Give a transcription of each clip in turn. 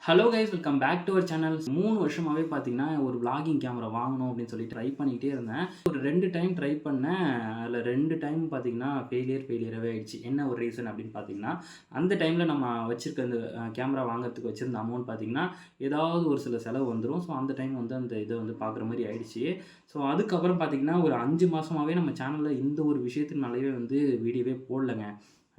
Hello guys, welcome back to our channel. 3 வருஷமாவே பார்த்தீங்கன்னா, ஒரு விளாகிங் கேமரா வாங்கணும் அப்படின்னு சொல்லி ட்ரை பண்ணிக்கிட்டே இருந்தேன். ஒரு 2 டைம் ட்ரை பண்ணேன். அதில 2 டைம் பார்த்தீங்கன்னா, ஃபெயிலியராகவே ஆயிடுச்சு. என்ன ஒரு ரீசன் அப்படின்னு பார்த்தீங்கன்னா, அந்த டைமில நம்ம வச்சிருக்க அந்த கேமரா வாங்குறதுக்கு வச்சிருந்த அமௌண்ட் பார்த்தீங்கன்னா, ஏதாவது ஒரு சில செலவு வந்துரும். ஸோ, அந்த டைம் வந்து அந்த இத வந்து பார்க்குற மாரி ஆயிடுச்சு. ஸோ, அதுக்கப்புறம் பார்த்தீங்கன்னா, ஒரு 5 மாசமாவே நம்ம சேனல்ல இந்த ஒரு விஷயத்தினாலயே வந்து வீடியோவே போடலங்க.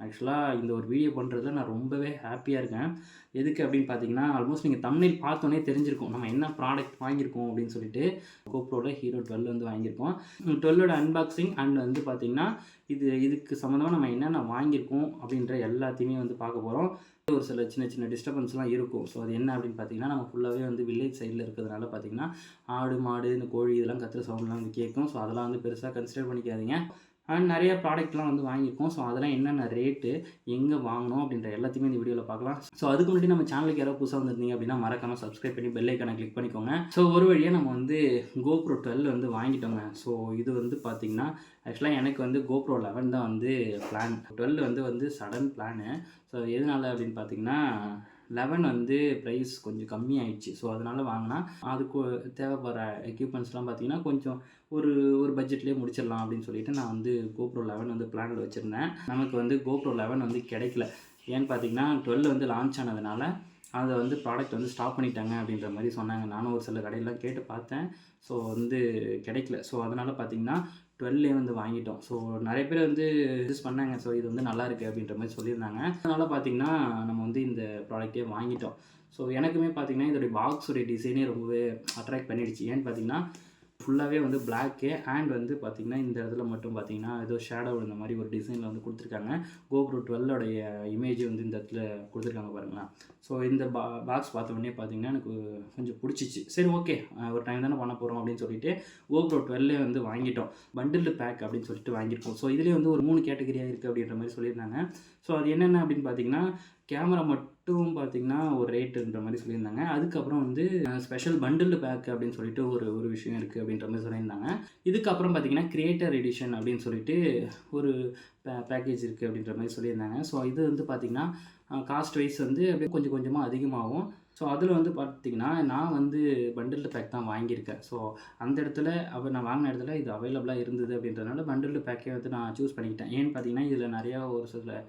ஆக்சுவலா இந்த ஒரு வீடியோ பண்ணுறதுல நான் ரொம்பவே ஹேப்பியா இருக்கேன். எதுக்கு அப்படின்னு பார்த்தீங்கன்னா, ஆல்மோஸ்ட் நீங்க தம்ப்நெயில் பார்த்தோனே தெரிஞ்சிருக்கும். நம்ம என்ன ப்ராடக்ட் வாங்கியிருக்கோம் அப்படின்னு சொல்லிட்டு. GoProல ஹீரோ 12 வந்து வாங்கியிருக்கோம். 12ஓட அன்பாக்சிங் அண்ட் வந்து பார்த்தீங்கன்னா, இதுக்கு சம்மந்தமா நம்ம என்னென்ன வாங்கியிருக்கோம் அப்படின்ற எல்லாத்தையுமே வந்து பார்க்க போறோம். ஒரு சில சின்ன சின்ன டிஸ்டர்பன்ஸ்லாம் இருக்கும். ஸோ அது என்ன அப்படின்னு பார்த்தீங்கன்னா, நம்ம ஃபுல்லாவே வந்து வில்லேஜ் சைடுல இருக்கிறதுனால பார்த்தீங்கன்னா, ஆடு, மாடு, இந்த கோழி இதெல்லாம் கத்துற சவுண்ட்லாம் வந்து கேட்கும். ஸோ அதெல்லாம் வந்து பெருசா கன்சிடர் பண்ணிக்காதீங்க. அண்ட் நெறைய ப்ராடக்ட்லாம் வந்து வாங்கியிருக்கோம். ஸோ அதெல்லாம் என்னென்ன ரேட்டு, எங்கே வாங்கணும் அப்படின்ற எல்லாத்தையுமே இந்த வீடியோவில் பார்க்கலாம். ஸோ அதுக்கு முன்னாடி நம்ம சேனலுக்கு யாராவது புதுசாக வந்திருந்தீங்க அப்படின்னா மறக்காமல் சப்ஸ்கிரைப் பண்ணி பெல் ஐக்கானை கிளிக் பண்ணிக்கோங்க. ஸோ ஒரு வழியாக நம்ம வந்து GoPro 12 வந்து வாங்கிட்டோங்க. ஸோ இது வந்து பார்த்தீங்கன்னா, ஆக்சுவலாக எனக்கு வந்து GoPro 11 தான் வந்து பிளான். 12 வந்து சடன் பிளானு. ஸோ எதனால அப்படின்னு பார்த்தீங்கன்னா, 11 வந்து ப்ரைஸ் கொஞ்சம் கம்மியாயிடுச்சு. ஸோ அதனால வாங்குனா, அதுக்கு தேவைப்படுற எக்யூப்மெண்ட்ஸ்லாம் பார்த்தீங்கன்னா, கொஞ்சம் ஒரு ஒரு பட்ஜெட்லேயே முடிச்சிடலாம் அப்படின்னு சொல்லிட்டு நான் வந்து GoPro 11 வந்து பிளான்ல வச்சுருந்தேன். நமக்கு வந்து GoPro 11 வந்து கிடைக்கல. ஏன்னு பார்த்தீங்கன்னா, 12 வந்து லான்ச் ஆனதுனால, அத வந்து ப்ராடக்ட் வந்து ஸ்டாப் பண்ணிட்டாங்க அப்படின்ற மாரி சொன்னாங்க. நானும் ஒரு சில கடையெல்லாம் கேட்டு பார்த்தேன். ஸோ வந்து கிடைக்கல. ஸோ அதனால பார்த்தீங்கன்னா, 12 வந்து வாங்கிட்டோம். ஸோ நெறைய பேர் வந்து யூஸ் பண்ணாங்க. ஸோ இது வந்து நல்லாயிருக்கு அப்படின்ற மாரி சொல்லியிருந்தாங்க. அதனால பார்த்தீங்கன்னா, நம்ம வந்து இந்த ப்ராடக்ட்டே வாங்கிட்டோம். ஸோ எனக்குமே பார்த்தீங்கன்னா, இதோடைய பாக்ஸோடைய டிசைனே ரொம்பவே அட்ராக்ட் பண்ணிடுச்சு. ஏன்னு பார்த்தீங்கன்னா, ஃபுல்லாவே வந்து பிளாக்கு அண்ட் வந்து பார்த்தீங்கன்னா, இந்த இடத்துல மட்டும் பார்த்தீங்கன்னா, ஏதோ ஷேடோ விழுந்த மாரி ஒரு டிசைன்ல வந்து குடுத்துருக்காங்க. GoPro 12ஓடைய இமேஜ் வந்து இந்த இடத்துல குடுத்துருக்காங்க பாருங்களேன். ஸோ இந்த பாக்ஸ் பார்த்த உடனே பார்த்தீங்கன்னா, எனக்கு கொஞ்சம் புடிச்சிச்சு. சரி, ஓகே, ஒரு டைம் தானே பண்ண போறோம் அப்படின்னு சொல்லிட்டு GoPro 12 வந்து வாங்கிட்டோம். பண்டில்டு பேக் அப்படின்னு சொல்லிட்டு வாங்கியிருக்கோம். ஸோ இதுலயே வந்து ஒரு 3 கேட்டகரியா இருக்கு அப்படின்ற மாரி சொல்லியிருந்தாங்க. ஸோ அது என்னென்ன அப்படின்னு பார்த்தீங்கன்னா, கேமரா மட்டும் பார்த்தீங்கன்னா, ஒரு ரேட்டுன்ற மாரி சொல்லியிருந்தாங்க. அதுக்கப்புறம் வந்து ஸ்பெஷல் பண்டில்டு பேக் அப்படின்னு சொல்லிட்டு ஒரு ஒரு விஷயம் இருக்கு அப்படின்ற மாரி சொல்லியிருந்தாங்க. இதுக்கப்புறம் பார்த்தீங்கன்னா, கிரியேட்டர் எடிஷன் அப்படின்னு சொல்லிட்டு ஒரு பேக்கேஜ் இருக்கு அப்படின்ற மாரி சொல்லியிருந்தாங்க. ஸோ இது வந்து பார்த்தீங்கன்னா, காஸ்ட் வைஸ் வந்து அப்படியே கொஞ்சம் கொஞ்சமா அதிகமாகும். ஸோ அதில வந்து பார்த்தீங்கன்னா, நான் வந்து பண்டில்டு பேக் தான் வாங்கியிருக்கேன். ஸோ அந்த இடத்துல நான் வாங்கின இடத்துல இது அவைலபிளா இருந்தது அப்படின்றதுனால பண்டில்டு பேக்கே வந்து நான் சூஸ் பண்ணிக்கிட்டேன். ஏன்னு பார்த்தீங்கன்னா, இதில நிறையா ஒரு சில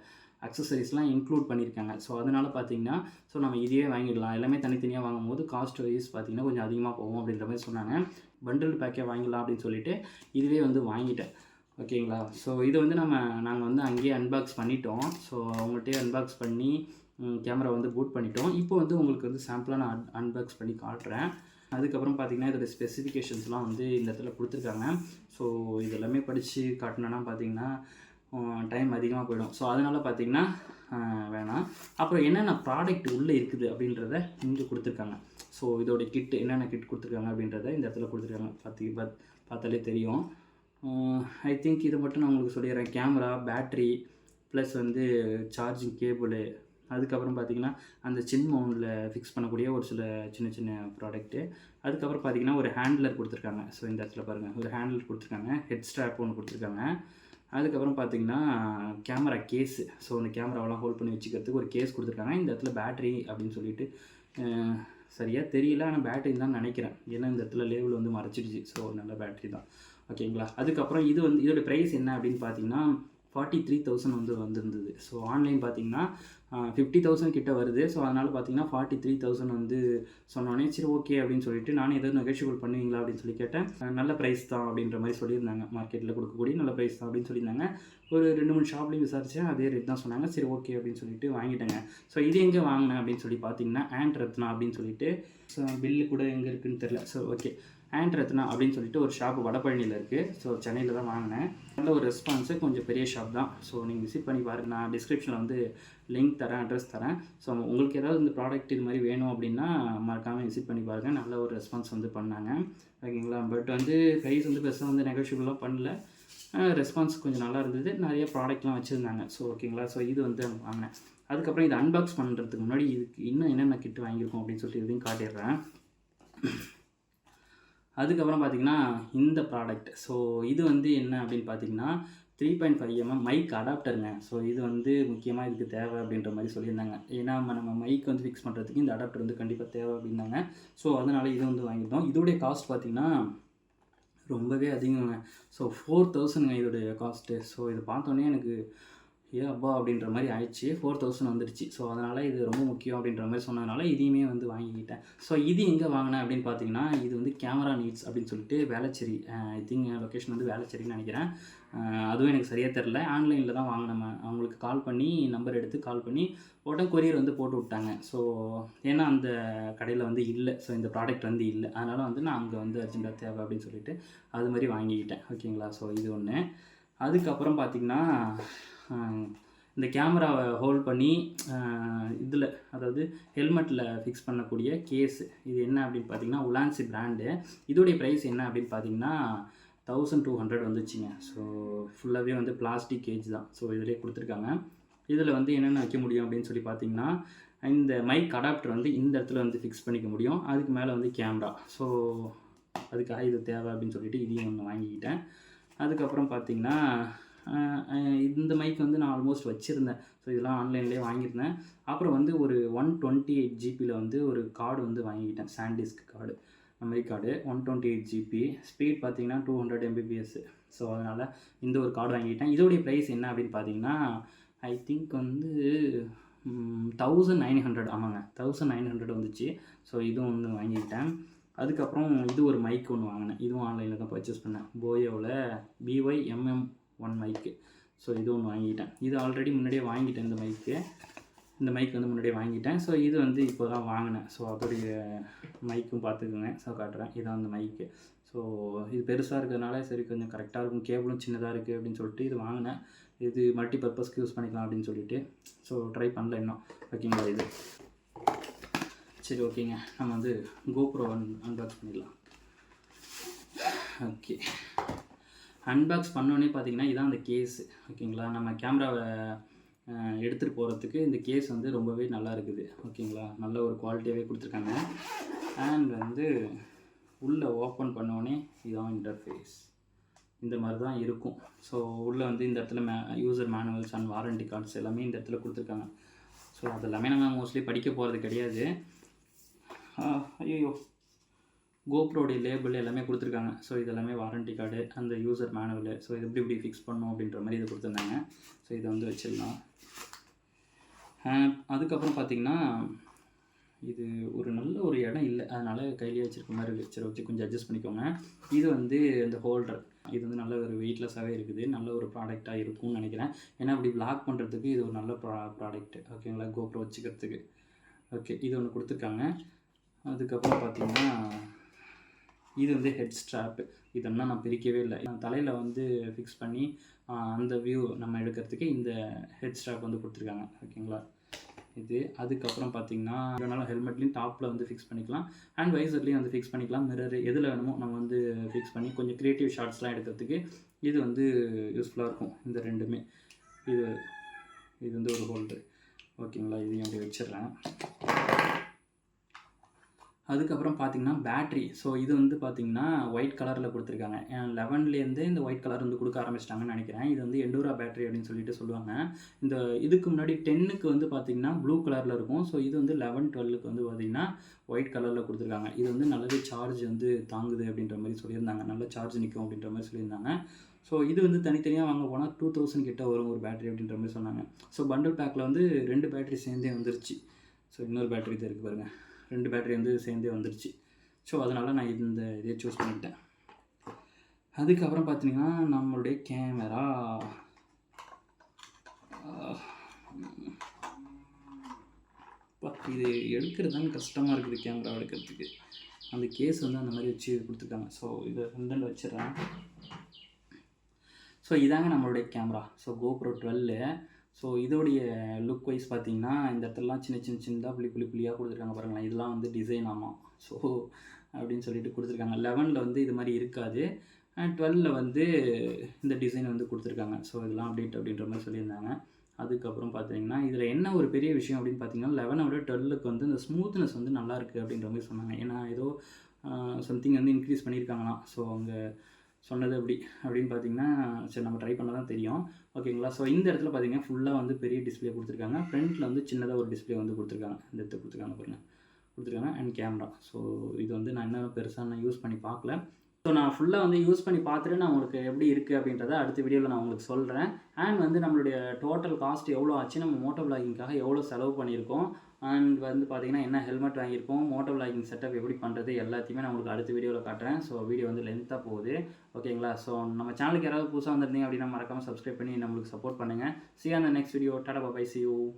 அக்சஸரீஸ்லாம் இன்க்ளூட் பண்ணியிருக்காங்க. ஸோ அதனால பார்த்தீங்கன்னா, ஸோ நம்ம இதையே வாங்கிடலாம். எல்லாமே தனித்தனியா வாங்கும்போது காஸ்ட் வைஸ் பார்த்தீங்கன்னா, கொஞ்சம் அதிகமா போகும் அப்படின்ற மாரி சொன்னாங்க. பண்டில் பேக்கே வாங்கிடலாம் அப்படின்னு சொல்லிட்டு இதுவே வந்து வாங்கிட்டேன். ஓகேங்களா? ஸோ இது வந்து நாங்க வந்து அங்கேயே அன்பாக்ஸ் பண்ணிட்டோம். ஸோ அவங்கள்ட்டயே அன்பாக்ஸ் பண்ணி கேமரா வந்து பூட் பண்ணிட்டோம். இப்போ வந்து உங்களுக்கு வந்து சாம்பிளா நான் அன்பாக்ஸ் பண்ணி காட்டுறேன். அதுக்கப்புறம் பார்த்தீங்கன்னா, இதோட ஸ்பெசிஃபிகேஷன்ஸ்லாம் வந்து இந்த இடத்துல குடுத்துருக்காங்க. ஸோ இது எல்லாமே படிச்சு காட்டுனேன்னா பார்த்தீங்கன்னா, டைம் அதிகமாக போயிடும். ஸோ அதனால பார்த்தீங்கன்னா, வேணாம். அப்புறம் என்னென்ன ப்ராடக்ட் உள்ளே இருக்குது அப்படின்றத இங்கே குடுத்துருக்காங்க. ஸோ இதோட கிட் என்னென்ன கிட் குடுத்துருக்காங்க அப்படின்றத இந்த இடத்துல குடுத்துருக்காங்க. பார்த்தாலே தெரியும். ஐ திங்க் இத மட்டும் நான் உங்களுக்கு சொல்லிடுறேன். கேமரா, பேட்டரி ப்ளஸ் வந்து சார்ஜிங் கேபிளு, அதுக்கப்புறம் பார்த்தீங்கன்னா, அந்த சின் மவுண்ட்ல ஃபிக்ஸ் பண்ணக்கூடிய ஒரு சில சின்ன சின்ன ப்ராடக்ட்டு. அதுக்கப்புறம் பார்த்தீங்கன்னா, ஒரு ஹேண்ட்லர் குடுத்துருக்காங்க. ஸோ இந்த இடத்துல பாருங்க. ஒரு ஹேண்டில் குடுத்துருக்காங்க. ஹெட் ஸ்ட்ராப் ஒண்ணு குடுத்துருக்காங்க. அதுக்கப்புறம் பார்த்தீங்கன்னா, கேமரா கேஸு. ஸோ அந்த கேமராவெல்லாம் ஹோல்ட் பண்ணி வச்சுக்கிறதுக்கு ஒரு கேஸ் குடுத்துருக்காங்க. இந்த இடத்துல பேட்டரி அப்படின்னு சொல்லிட்டு அ சரியா தெரியல. ஆனா பேட்டரின்னு தான் நெனைக்கிறேன். ஏன்னா இந்த இடத்துல லேபிள் வந்து மறைச்சிடுச்சு. ஸோ நல்ல பேட்டரி தான். ஓகேங்களா? அதுக்கப்புறம் இது வந்து இதோட பிரைஸ் என்ன அப்படின்னு பார்த்தீங்கன்னா, 43,000 வந்து வந்திருந்தது. ஸோ ஆன்லைன் பார்த்தீங்கன்னா, 50,000 கிட்ட வருது. ஸோ அதனால பார்த்தீங்கன்னா, 43,000 வந்து சொன்னோனே, சரி, ஓகே அப்படின்னு சொல்லிட்டு நானும் ஏதாவது நெகோஷியபிள் பண்ணுவீங்களா அப்படின்னு சொல்லி கேட்டேன். நல்ல பிரைஸ் தான் அப்படின்ற மாரி சொல்லியிருந்தாங்க. மார்க்கெட்ல கொடுக்கக்கூடிய நல்ல பிரைஸ் தான் அப்படின்னு சொல்லியிருந்தாங்க. ஒரு 2, 3 ஷாப்லயும் விசாரிச்சேன். அதே ரேட் தான் சொன்னாங்க. சரி, ஓகே அப்படின்னு சொல்லிட்டு வாங்கிட்டேங்க. ஸோ இது எங்கே வாங்கினேன் அப்படின்னு சொல்லி பார்த்தீங்கன்னா, ஆண்ட் ரத்னா அப்படின்னு சொல்லிட்டு, ஸோ பில்லு கூட எங்கே இருக்குன்னு தெரியல. So okay. ஆண்ட் ரத்னா அப்படின்னு சொல்லிட்டு ஒரு ஷாப் வடபழனியில் இருக்குது. ஸோ சென்னையில் தான் வாங்கினேன். நல்ல ஒரு ரெஸ்பான்ஸு. கொஞ்சம் பெரிய ஷாப் தான். ஸோ நீங்கள் விசிட் பண்ணி பாருங்கள். நான் டிஸ்கிரிப்ஷனில் வந்து லிங்க் தரேன், அட்ரஸ் தரேன். ஸோ உங்களுக்கு ஏதாவது இந்த ப்ராடக்ட் இது மாதிரி வேணும் அப்படின்னா மறக்காமல் விசிட் பண்ணி பாருங்கள். நல்ல ஒரு ரெஸ்பான்ஸ் வந்து பண்ணாங்க. ஓகேங்களா? பட் வந்து ப்ரைஸ் வந்து பெருசாக வந்து நெகோஷியபிளாக பண்ணல. ரெஸ்பான்ஸ் கொஞ்சம் நல்லா இருந்தது. நிறைய ப்ராடக்ட்லாம் வச்சுருந்தாங்க. ஸோ ஓகேங்களா? ஸோ இது வந்து வாங்கினேன். அதுக்கப்புறம் இதை அன்பாக்ஸ் பண்ணுறதுக்கு முன்னாடி இதுக்கு இன்னும் என்னென்ன கிட் வாங்கியிருக்கோம் அப்படின்னு சொல்லிட்டு இதையும் காட்டிடுறேன். அதுக்கப்புறம் பார்த்தீங்கன்னா, இந்த ப்ராடக்ட். ஸோ இது வந்து என்ன அப்படின்னு பார்த்தீங்கன்னா, 3.5 மைக் அடாப்டருங்க. ஸோ இது வந்து முக்கியமா இதுக்கு தேவை அப்படின்ற மாரி சொல்லியிருந்தாங்க. ஏன்னா நம்ம மைக் வந்து ஃபிக்ஸ் பண்ணுறதுக்கு இந்த அடாப்டர் வந்து கண்டிப்பா தேவை அப்படின்னாங்க. ஸோ அதனால இது வந்து வாங்கியிருந்தோம். இதோடைய காஸ்ட் பார்த்தீங்கன்னா ரொம்பவே அதிகங்க. ஸோ 4000ங்க இதோடைய காஸ்ட்டு. ஸோ இத பார்த்தோனே எனக்கு ஏ அப்பா! அப்படின்ற மாரி ஆயிடுச்சு. 4000 வந்துடுச்சு. ஸோ அதனால இது ரொம்ப முக்கியம் அப்படின்ற மாரி சொன்னதுனால இதையுமே வந்து வாங்கிக்கிட்டேன். ஸோ இது எங்கே வாங்கினேன் அப்படின்னு பார்த்தீங்கன்னா, இது வந்து கேமரா நீட்ஸ் அப்படின்னு சொல்லிட்டு வேளச்சேரி, ஐ திங்க் லொக்கேஷன் வந்து வேளச்சேரின்னு நினைக்கிறேன். அதுவும் எனக்கு சரியா தெரில. ஆன்லைனில் தான் வாங்கினேன். அவங்களுக்கு கால் பண்ணி நம்பர் எடுத்து கால் பண்ணி உடனே கொரியர் வந்து போட்டு விட்டாங்க. ஸோ ஏன்னா அந்த கடையில் வந்து இல்ல. ஸோ இந்த ப்ராடக்ட் வந்து இல்ல. அதனால வந்து நான் அங்கே வந்து அர்ஜென்ட்டா தேவை அப்படின்னு சொல்லிட்டு அது மாரி வாங்கிக்கிட்டேன். ஓகேங்களா? ஸோ இது ஒண்ணு. அதுக்கப்புறம் பார்த்தீங்கன்னா, இந்த கேமராவை ஹோல்ட் பண்ணி இதில், அதாவது ஹெல்மெட்டில் ஃபிக்ஸ் பண்ணக்கூடிய கேஸு. இது என்ன அப்படின்னு பார்த்தீங்கன்னா, உலான்சி பிராண்டு. இதோடைய ப்ரைஸ் என்ன அப்படின்னு பார்த்தீங்கன்னா 1200 வந்துச்சுங்க. ஸோ ஃபுல்லாகவே வந்து பிளாஸ்டிக் கேஜ் தான். ஸோ இதிலே கொடுத்துருக்காங்க. இதில் வந்து என்னென்ன வைக்க முடியும் அப்படின்னு சொல்லி பார்த்தீங்கன்னா, இந்த மைக் அடாப்டர் வந்து இந்த இடத்துல வந்து ஃபிக்ஸ் பண்ணிக்க முடியும். அதுக்கு மேலே வந்து கேமரா. ஸோ அதுக்காக இது தேவை அப்படின்னு சொல்லிட்டு இதையும் ஒன்று வாங்கிக்கிட்டேன். அதுக்கப்புறம் பார்த்தீங்கன்னா, இந்த மைக் வந்து நான் ஆல்மோஸ்ட் வச்சுருந்தேன். ஸோ இதெல்லாம் ஆன்லைன்லேயே வாங்கியிருந்தேன். அப்புறம் வந்து ஒரு 128 ஜிபியில் வந்து ஒரு கார்டு வந்து வாங்கிக்கிட்டேன். SanDisk card, memory card 128 GB. Speed பார்த்தீங்கன்னா 200 mbps. ஸோ அதனால் இந்த ஒரு கார்டு வாங்கிக்கிட்டேன். இதோடைய ப்ரைஸ் என்ன அப்படின்னு பார்த்தீங்கன்னா, ஐ திங்க் வந்து 1900. ஆமாங்க, 1900 வந்துச்சு. ஸோ இதுவும் ஒன்று வாங்கிக்கிட்டேன். அதுக்கப்புறம் இது ஒரு மைக் ஒன்று வாங்கினேன். இதுவும் ஆன்லைனில் தான் பர்ச்சேஸ் பண்ணேன். போயோவில் BY-MM1 மைக்கு. ஸோ இது ஒன்று வாங்கிட்டேன். இது ஆல்ரெடி முன்னாடியே வாங்கிட்டேன் இந்த மைக்கு. இந்த மைக் வந்து முன்னாடியே வாங்கிட்டேன். ஸோ இது வந்து இப்போ தான் வாங்கினேன். ஸோ அதோடைய மைக்கும் பார்த்துக்குங்க. ஸோ காட்டுறேன். இதான் அந்த மைக்கு. ஸோ இது பெருசாக இருக்கிறதுனால சரி கொஞ்சம் கரெக்டாக இருக்கும். கேபிளும் சின்னதாக இருக்குது அப்படின்னு சொல்லிட்டு இது வாங்கினேன். இது மல்டி பர்பஸ்க்கு யூஸ் பண்ணிக்கலாம் அப்படின்னு சொல்லிட்டு. ஸோ ட்ரை பண்ணல இன்னும். ஓகேங்களா? இது சரி, ஓகேங்க. நம்ம வந்து GoPro அன்பாக்ஸ் பண்ணிடலாம். ஓகே, அன்பாக்ஸ் பண்ணோன்னே பார்த்தீங்கன்னா இதான் அந்த கேஸு. ஓகேங்களா? நம்ம கேமராவை எடுத்துகிட்டு போகிறதுக்கு இந்த கேஸ் வந்து ரொம்பவே நல்லா இருக்குது. ஓகேங்களா? நல்ல ஒரு குவாலிட்டியாகவே கொடுத்துருக்காங்க. அண்ட் வந்து உள்ளே ஓப்பன் பண்ணோடனே இதான் இன்டர்ஃபேஸ். இந்த மாதிரி தான் இருக்கும். ஸோ உள்ளே வந்து இந்த இடத்துல user manuals and warranty cards எல்லாமே இந்த இடத்துல கொடுத்துருக்காங்க. ஸோ அதெல்லாமே நம்ம மோஸ்ட்லி படிக்க போகிறது கிடையாது. ஐயோ, கோப்ரோடைய லேபிள் எல்லாமே கொடுத்துருக்காங்க. ஸோ இதெல்லாமே வாரண்டி கார்டு, அந்த யூசர் மேனுவலு. ஸோ இது எப்படி ஃபிக்ஸ் பண்ணணும் அப்படின்ற மாதிரி இது கொடுத்துருந்தாங்க. ஸோ இதை வந்து வச்சிடலாம். அதுக்கப்புறம் பார்த்திங்கன்னா, இது ஒரு நல்ல ஒரு இடம் இல்லை, அதனால் கையிலே வச்சுருக்க மாதிரி இருக்குது. சரி, வச்சு கொஞ்சம் அட்ஜஸ்ட் பண்ணிக்கோங்க. இது வந்து இந்த ஹோல்டர். இது வந்து நல்ல ஒரு வெயிட்லெஸ்ஸாகவே இருக்குது. நல்ல ஒரு ப்ராடக்டாக இருக்கும்னு நினைக்கிறேன். ஏன்னா அப்படி வ்ளாக் பண்ணுறதுக்கு இது ஒரு நல்ல ப்ராடக்ட்டு. ஓகேங்களா? கோப்ரோ வச்சுக்கிறதுக்கு. ஓகே, இது ஒன்று கொடுத்துருக்காங்க. அதுக்கப்புறம் பார்த்திங்கன்னா, இது வந்து ஹெட் ஸ்ட்ராப்பு. இதெல்லாம் நான் பிரிக்கவே இல்லை. தலையில் வந்து ஃபிக்ஸ் பண்ணி அந்த வியூ நம்ம எடுக்கிறதுக்கு இந்த ஹெட் ஸ்ட்ராப் வந்து கொடுத்துருக்காங்க. ஓகேங்களா? இது அதுக்கப்புறம் பார்த்திங்கன்னா, இதனால் ஹெல்மெட்லேயும் டாப்பில் வந்து ஃபிக்ஸ் பண்ணிக்கலாம். அண்ட் வைசர்லேயும் வந்து ஃபிக்ஸ் பண்ணிக்கலாம். மிரர் எதில் வேணுமோ நம்ம வந்து ஃபிக்ஸ் பண்ணி கொஞ்சம் க்ரியேட்டிவ் ஷாட்ஸ்லாம் எடுக்கிறதுக்கு இது வந்து யூஸ்ஃபுல்லாக இருக்கும். இந்த ரெண்டுமே. இது வந்து ஒரு ஹோல்டர். ஓகேங்களா? இதையும் அப்படி வச்சிடுறேன். அதுக்கப்புறம் பார்த்திங்கன்னா பேட்ரி. ஸோ இது வந்து பார்த்திங்கன்னா ஒயிட் கலரில் கொடுத்துருக்காங்க. 11லேருந்து இந்த ஒயிட் கலர் வந்து கொடுக்க ஆரம்பிச்சிட்டாங்கன்னு நினைக்கிறேன். இது வந்து எண்டூரா பேட்ரி அப்படின்னு சொல்லிட்டு சொல்லுவாங்க. இந்த இதுக்கு முன்னாடி 10க்கு வந்து பார்த்திங்கன்னா ப்ளூ கலரில் இருக்கும். ஸோ இது வந்து 11, 12க்கு வந்து பார்த்திங்கன்னா ஒயிட் கலரில் கொடுத்துருக்காங்க. இது வந்து நல்லாவே சார்ஜ் வந்து தாங்குது அப்படின்ற மாதிரி சொல்லியிருந்தாங்க. நல்ல சார்ஜ் நிற்கும் அப்படின்ற மாதிரி சொல்லியிருந்தாங்க. ஸோ இது வந்து தனித்தனியாக வாங்க போனால் 2000 கிட்ட வரும் ஒரு பேட்ரி அப்படின்ற மாதிரி சொன்னாங்க. ஸோ பண்டில் பேக்கில் வந்து 2 பேட்ரி சேர்ந்தே வந்துருச்சு. ஸோ இன்னொரு பேட்ரி இது இருக்குது பாருங்கள். 2 பேட்ரி வந்து சேர்ந்தே வந்துருச்சு. ஸோ அதனால் நான் இந்த இதை சூஸ் பண்ணிக்கிட்டேன். அதுக்கப்புறம் பார்த்தீங்கன்னா, நம்மளுடைய கேமரா. இது எடுக்கிறது தாங்க கஷ்டமாக இருக்குது. கேமரா எடுக்கிறதுக்கு அந்த கேஸ் வந்து அந்த மாதிரி வச்சு கொடுத்துருக்காங்க. ஸோ இதை ரெண்டு வச்சிடறேன். ஸோ இதாங்க நம்மளுடைய கேமரா. So GoPro 12. ஸோ இதோடைய லுக் வைஸ் பார்த்திங்கன்னா, இந்த இடத்துலலாம் சின்னதாக புள்ளியாக கொடுத்துருக்காங்க பாருங்களேன். இதெல்லாம் வந்து டிசைன் ஆமாம். ஸோ அப்படின்னு சொல்லிட்டு கொடுத்துருக்காங்க. 11ல் வந்து இது மாதிரி இருக்காது. 12ல் வந்து இந்த டிசைன் வந்து கொடுத்துருக்காங்க. ஸோ இதெல்லாம் அப்டேட் அப்படின்ற மாதிரி சொல்லியிருந்தாங்க. அதுக்கப்புறம் பார்த்தீங்கன்னா, இதில் என்ன ஒரு பெரிய விஷயம் அப்படின்னு பார்த்தீங்கன்னா, 11 விட 12க்கு வந்து இந்த ஸ்மூத்னஸ் வந்து நல்லாயிருக்கு அப்படின்ற மாதிரி சொன்னாங்க. ஏன்னா ஏதோ சம்திங் வந்து இன்க்ரீஸ் பண்ணியிருக்காங்களாம். ஸோ அவங்க சொன்னது அப்படின்னு பார்த்தீங்கன்னா, சரி நம்ம ட்ரை பண்ணா தான் தெரியும். ஓகேங்களா? ஸோ இந்த இடத்துல பார்த்தீங்கன்னா, ஃபுல்லா வந்து பெரிய டிஸ்ப்ளே குடுத்துருக்காங்க. ஃப்ரண்ட்ல வந்து சின்னதா ஒரு டிஸ்ப்ளே வந்து குடுத்துருக்காங்க. இந்த இடத்துல குடுத்துருக்காங்க பாருங்க. குடுத்துருக்காங்க அண்ட் கேமரா. ஸோ இது வந்து நான் இன்னும் பெருசா யூஸ் பண்ணி பார்க்கல. ஸோ நான் ஃபுல்லா வந்து யூஸ் பண்ணி பார்த்துட்டு நான் உங்களுக்கு எப்படி இருக்கு அப்படின்றத அடுத்த வீடியோல நான் உங்களுக்கு சொல்றேன். அண்ட் வந்து நம்மளுடைய டோட்டல் காஸ்ட் எவ்வளோ ஆச்சு, நம்ம மோட்டோ விளாகிங்காக எவ்வளோ செலவு பண்ணியிருக்கோம், அண்ட் வந்து பார்த்தீங்கன்னா, என்ன ஹெல்மெட் வாங்கியிருக்கோம், மோட்டோ விளாகிங் செட்டப் எப்படி பண்ணுறது எல்லாத்தையுமே நான் உங்களுக்கு அடுத்த வீடியோல காட்டுறேன். ஸோ வீடியோ வந்து லென்த்தா போகுது. ஓகேங்களா? ஸோ நம்ம சேனலுக்கு யாராவது புதுசா வந்திருந்தீங்க அப்படின்னா மறக்காம சப்ஸ்கிரைப் பண்ணி நம்மளுக்கு சப்போர்ட் பண்ணுங்க. See you on the next video. Tata bye bye. See you.